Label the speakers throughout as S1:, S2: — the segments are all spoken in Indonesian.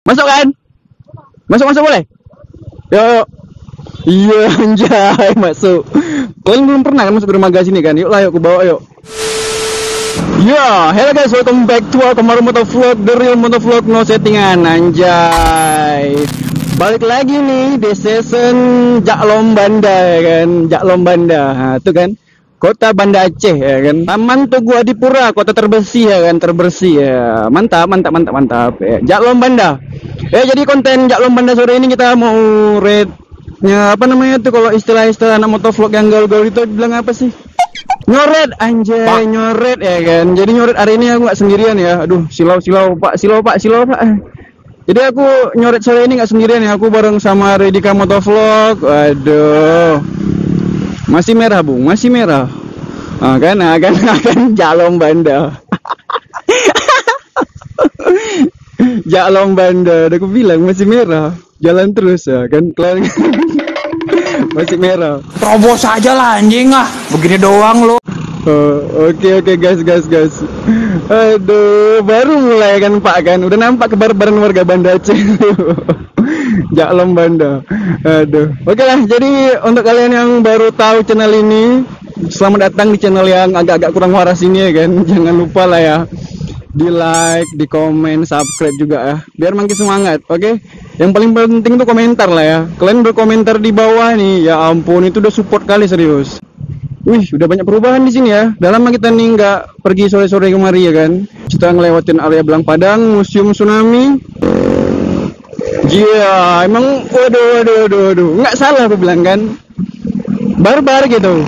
S1: Masuk kan? Masuk boleh? Yuk. Iya anjay, masuk. Kalian belum pernah kan masuk dermaga sini kan? Yuk lah, yuk aku bawa yuk. Ya, hello guys, welcome back to our Kemaru Motovlog, the real motovlog no settingan, anjay. Balik lagi nih di season Jaklom Banda ya kan, Jaklom Banda. Nah, itu kan kota Banda Aceh ya kan. Taman Tugu Adipura, kota terbersih ya kan, terbersih ya. Mantap ya. Jaklom Banda. Jadi konten Jaklom Banda sore ini kita mau rate-nya apa namanya tuh kalau istilah-istilah anak motovlog yang gaul-gaul itu bilang apa sih? Nyoret anjay, nyoret ya kan. Jadi nyoret hari ini aku nggak sendirian ya. Aduh, silau pak. Jadi aku nyoret sore ini nggak sendirian ya. Aku bareng sama Redika Motovlog. Waduh, masih merah bung, masih merah. Akan Jaklom Banda. Jaklom Banda. Udah aku bilang masih merah. Jalan terus ya kan. Kelar. Masih merah.
S2: Terobos aja lah anjing ah. Begini doang lo.
S1: Oke guys. Aduh, baru mulai kan Pak kan. Udah nampak kebarbaran warga Banda Aceh. Jaklom Banda. Aduh. Oke lah, jadi untuk kalian yang baru tahu channel ini, selamat datang di channel yang agak-agak kurang waras ini ya kan. Jangan lupa lah ya, di like, di komen, subscribe juga ya, biar makin semangat. Oke. Yang paling penting tuh komentar lah ya. Kalian berkomentar di bawah nih, ya ampun itu udah support kali serius. Wih, udah banyak perubahan di sini ya. Udah lama kita nih nggak pergi sore-sore kemari ya kan. Kita ngelewatin area Belang Padang, Museum Tsunami. Iya, emang waduh. Nggak salah aku bilang kan. Barbar gitu.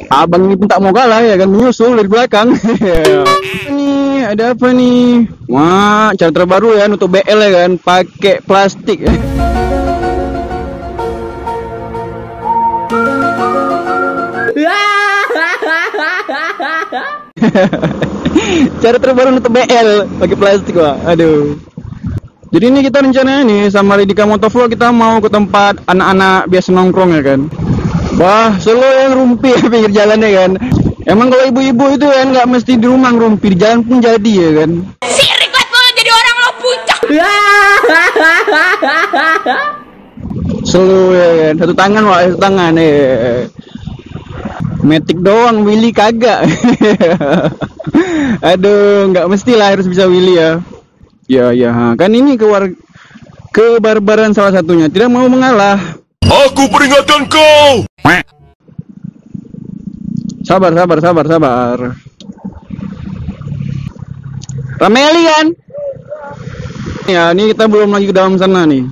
S1: Abang ini pun tak mau kalah ya kan, menyusul dari belakang. Nih, ada apa nih? Wah, cara terbaru ya nutup BL ya kan, pakai plastik. Cara terbaru nutup BL pakai plastik wah. Aduh. Jadi ini kita rencana nih sama Redika Motovlog kita mau ke tempat anak-anak biasa nongkrong ya kan. Wah, selalu yang rumpi ya pinggir jalan ya kan. Emang kalau ibu-ibu itu kan nggak mesti di rumah ngerumpi, di jalan pun jadi ya kan.
S3: Sirik banget mau jadi orang lo puncak.
S1: Selalu ya kan, satu tangan wah, satu tangan Matic doang, Willy kagak. Aduh, nggak mestilah harus bisa Willy ya. Ya, kan ini kebarbaran salah satunya, tidak mau mengalah.
S4: Aku peringatkan kau.
S1: Sabar. Rameli kan? Ya, ini kita belum lagi ke dalam sana nih.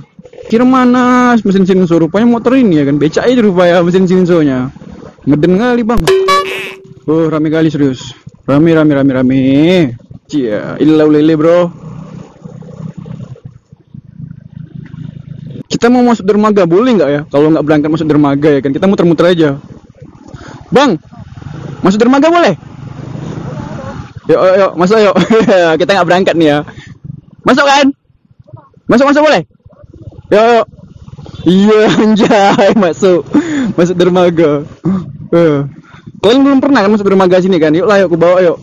S1: Kira mana mesin sinso, rupanya motor ini ya kan. Becak aja rupanya mesin sinsonya. Ngeden kali bang. Oh, rame kali serius. Rame. Cia, ilau lele bro. Kita mau masuk dermaga boleh nggak ya? Kalau nggak berangkat masuk dermaga ya kan, kita muter-muter aja. Bang, masuk dermaga boleh? Yuk, masuk yuk. Kita nggak berangkat nih ya. Masuk kan? Masuk boleh? Yuk. Iya anjay, masuk dermaga. Kalian belum pernah kan masuk dermaga sini kan? Yuk lah, yuk aku bawa yuk.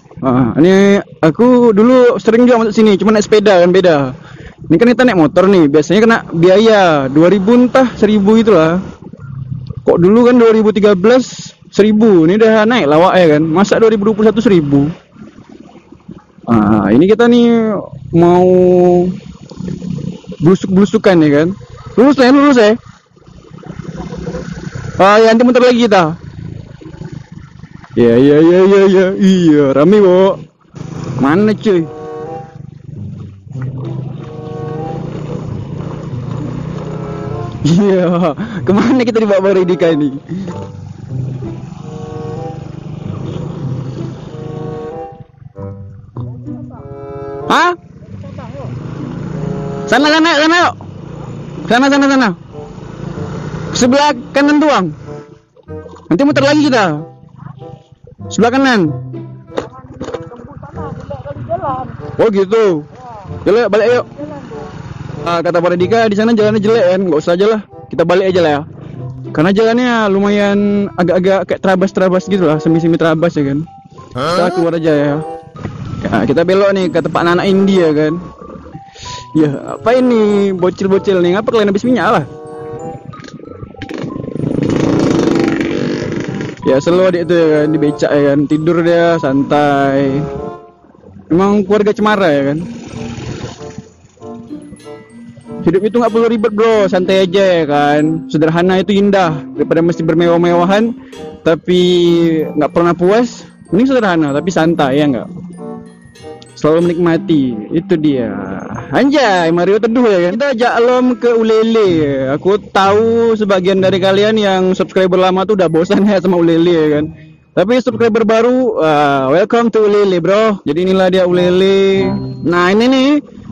S1: Ini aku dulu sering juga masuk sini, cuma naik sepeda kan beda. Ini kan kita naik motor nih, biasanya kena biaya 2000 entah 1000 itulah. Kok dulu kan 2013 1000, ini udah naik lawak ya kan. Masa 2021 1000. Ini kita nih mau blusuk-blusukan ya kan. Lurus ya. Ya nanti muter lagi kita. Iya, rame kok. Mana cuy? Iya, kemana kita dibawa Redika ini? Hah? Sana yuk. Sana. Sebelah kanan doang. Nanti muter lagi kita. Sebelah kanan. Oh gitu. Jalan balik yuk. Kata Pak Redika di sana jalannya jelek kan, nggak usah aja lah, kita balik aja lah ya. Karena jalannya lumayan agak-agak kayak terabas gitu lah, semi terabas ya kan. Kita keluar aja ya. Kita belok nih ke tempat anak India kan. Ya, apa ini bocil-bocil nih? Ngapa kalian habis minyak lah? Ya selalu adik itu ya kan, di becak ya kan, tidur dia santai. Emang keluarga cemara ya kan. Hidup itu nggak perlu ribet bro, santai aja ya kan. Sederhana itu indah daripada mesti bermewah-mewahan tapi nggak pernah puas. Mending sederhana tapi santai ya nggak. Selalu menikmati, itu dia. Anjay, Mario Teduh ya kan. Kita jaklom ke Ulele. Aku tahu sebagian dari kalian yang subscriber lama tuh udah bosan ya sama Ulele ya kan. Tapi subscriber baru, welcome to Ulele bro. Jadi inilah dia Ulele. Nah ini nih,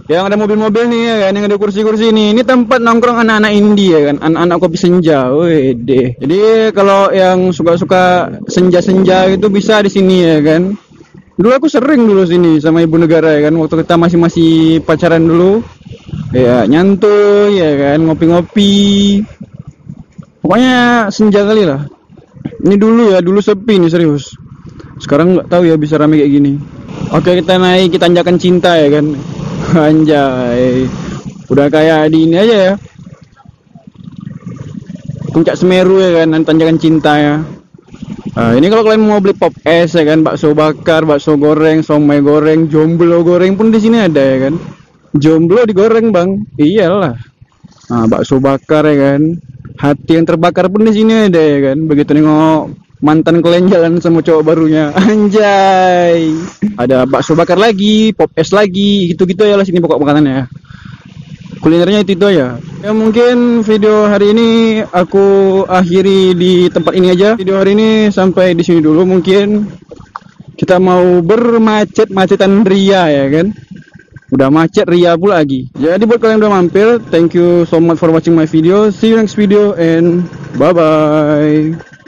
S1: yang ada mobil-mobil nih ya kan, yang ada kursi-kursi nih. Ini tempat nongkrong anak-anak indie ya kan, anak-anak kopi senja. Wede. Jadi kalau yang suka-suka senja-senja itu bisa di sini ya kan. Dulu aku sering dulu sini sama ibu negara ya kan, waktu kita masih pacaran dulu. Ya nyantuy ya kan, ngopi-ngopi. Pokoknya senja kali lah. Ini dulu ya, dulu sepi nih serius. Sekarang nggak tahu ya bisa rame kayak gini. Oke kita naik, kita tanjakan cinta ya kan. Anjay. Udah kayak di ini aja ya. Puncak Semeru ya kan, tanjakan cinta ya. Nah, ini kalau kalian mau beli pop es ya kan, bakso bakar, bakso goreng, somai goreng, jomblo goreng pun di sini ada ya kan. Jomblo digoreng bang, iyalah. Nah, bakso bakar ya kan, hati yang terbakar pun di sini ada ya kan. Begitu nengok mantan kalian jalan sama cowok barunya, anjay. Ada bakso bakar lagi, pop es lagi, gitu-gitu ya lah sini pokok makanannya. Kulinernya itu aja. Ya mungkin video hari ini aku akhiri di tempat ini aja. Video hari ini sampai di sini dulu mungkin. Kita mau bermacet-macetan ria ya kan. Udah macet ria pula lagi. Jadi buat kalian yang udah mampir, thank you so much for watching my video. See you next video and bye bye.